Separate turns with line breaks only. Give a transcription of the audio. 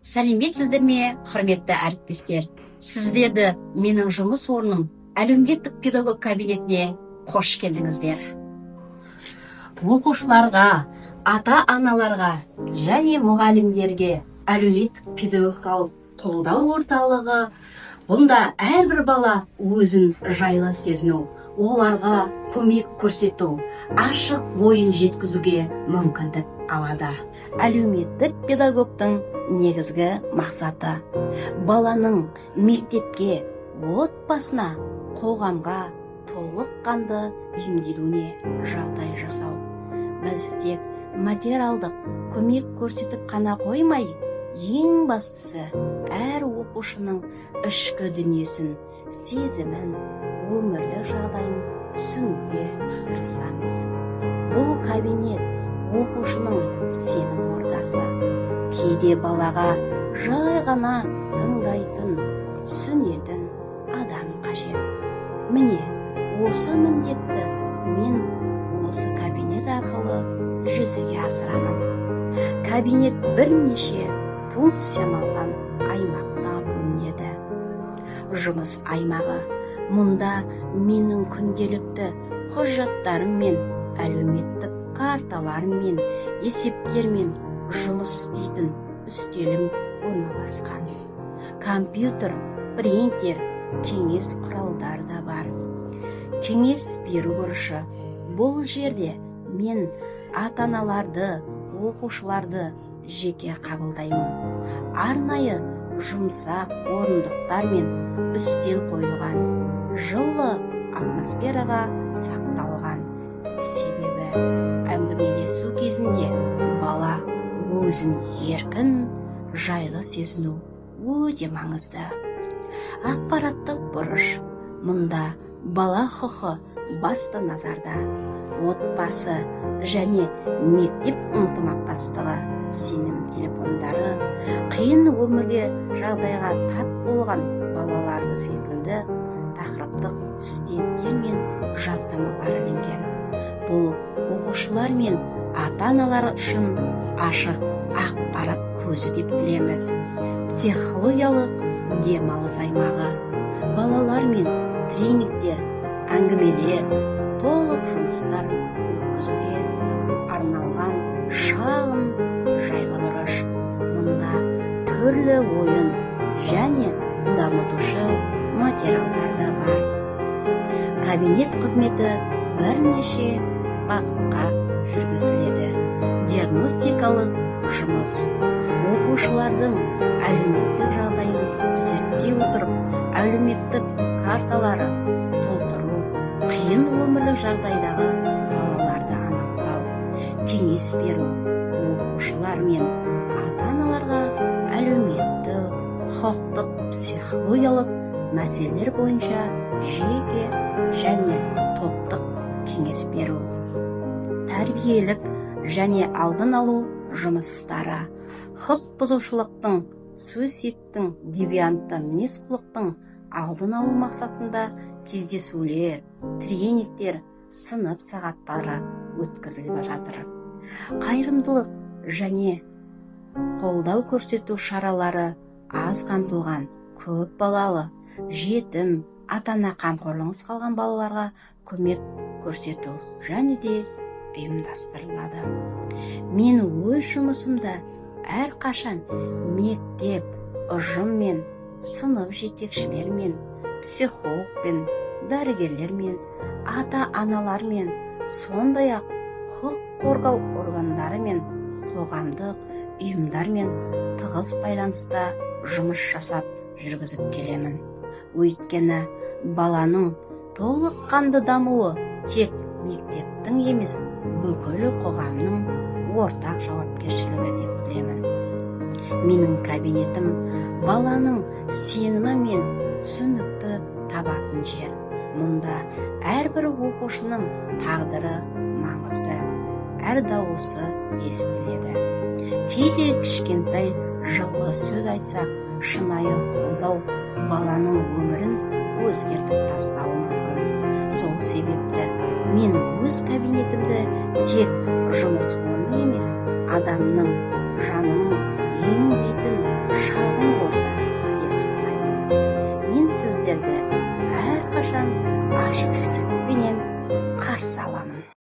Сәлеметсіздер ме, құрметті әріптестер? Сіздерді менің жұмыс орным әлеуметтік педагог кабинетіне қош келдіңіздер. Оқушыларға, ата-аналарға және мұғалімдерге әлеуметтік педагогикалық қолдау орталығы бұнда әрбір бала өзін жайлы сезіну, оларға көмек көрсету, ашық ойын жеткізуге мүмкіндік алады. Әлеуметтік педагогтың негізгі мақсаты баланың мектепке, отбасына, қоғамға толыққанды бейімделуіне жағдай жасау. Біз тек материалдық көмек көрсетіп қана қоймай, ең бастысы әр оқушының ішкі дүниесін, сезімін, өмірлік жағдайын түсінуге тырысамыз. Бұл кабинет оқушының сенім ордасы. Кейде балаға жай ғана тыңдайтын, түсінетін адам қажет. Міне, осы міндетті мен осы кабинет арқылы жүзеге асырамын. Кабинет бірнеше функционалған аймақта бөлінеді. Жұмыс аймағы. Мұнда менің күнделікті құжаттарым мен әлеуметтік карталарым мен есептермен жұмыс істейтін үстелім орналасқан. Компьютер, принтер, кеңес құралдар да бар. Кеңес беру бұрышы. Бұл жерде мен ата-аналарды, оқушыларды жеке қабылдаймын. Арнайы жұмсақ орындықтар мен үстел қойылған. Жылы атмосфераға сақталған. Себебі әңгімелесу кезінде бала өзін еркін, жайлы сезіну өте маңызды. Ақпараттық бұрыш. Мұнда бала құқы басты назарда. Отбасы және мектеп ынтымақтастығы, сенім телефондары, қиын өмірге жағдайға тап болған балаларды секілді тақырыптық стендтер мен жаднамалар ілінген. Бұл оқушылар мен ата-аналар үшін ашық ақпарат көзі деп білеміз. Психологиялық демалыс аймағы. Балалар мен тренингтер, әңгімелер, толық жұмыстар өткізуге арналған шағын жайлы бұрыш. Мұнда түрлі ойын және дамытушы материалдар да бар. Кабинет қызметі бірнеше бағытқа жүргізіледі. Диагностикалық жұмыс. Оқушылардың әлеуметтік жағдайын зерттей отырып, әлеуметтік карталары толтыру, қиын өмірлік жағдайдағы балаларды анықтау, кеңес беру, оқушылар мен ата-аналарға әлеуметтік, құқықтық, психологиялық мәселелер бойынша жеке және топтық кеңес беру. Тәрбиелік және алдын алу жұмыстары. Құқық бұзушылықтың, суицидтің, девиантты мінез-құлықтың алдын алу мақсатында кездесулер, тренингтер, сынып сағаттары өткізіліп жатыр. Қайырымдылық және қолдау көрсету шаралары аз қамтылған, көп балалы, жетім, ата-ана қамқорлығынсыз қалған балаларға көмек көрсету және де ұйымдастырылады. Мен өз жұмысымда әрқашан мектеп, ұжыммен, сынып жетекшілермен, психологпен, дәрігерлермен, ата-аналармен, сондай-ақ құқық қорғау органдарымен, қоғамдық ұйымдармен тығыз байланыста жұмыс жасап жүргізіп келемін. Өйткені баланың толыққанды дамуы тек мектептің емес, бүкіл қоғамның ортақ жауапкершілігі деп білемін. Менің кабинетім баланың сенімі мен түсінікті табатын жер. Мұнда әрбір оқушының тағдыры маңызды, әр дауысы естіледі. Кейде кішкентай жылы сөз айтсақ, шынайы қолдау баланың өмірін өзгертіп тастауы мүмкін. Сол себепті мен өз кабинетімді тек жұмыс орны емес, адамның жанының емдейтін шағын орта деп санаймын. Мен сіздерді әрқашан ашық жүрекпенен қарсы аламын.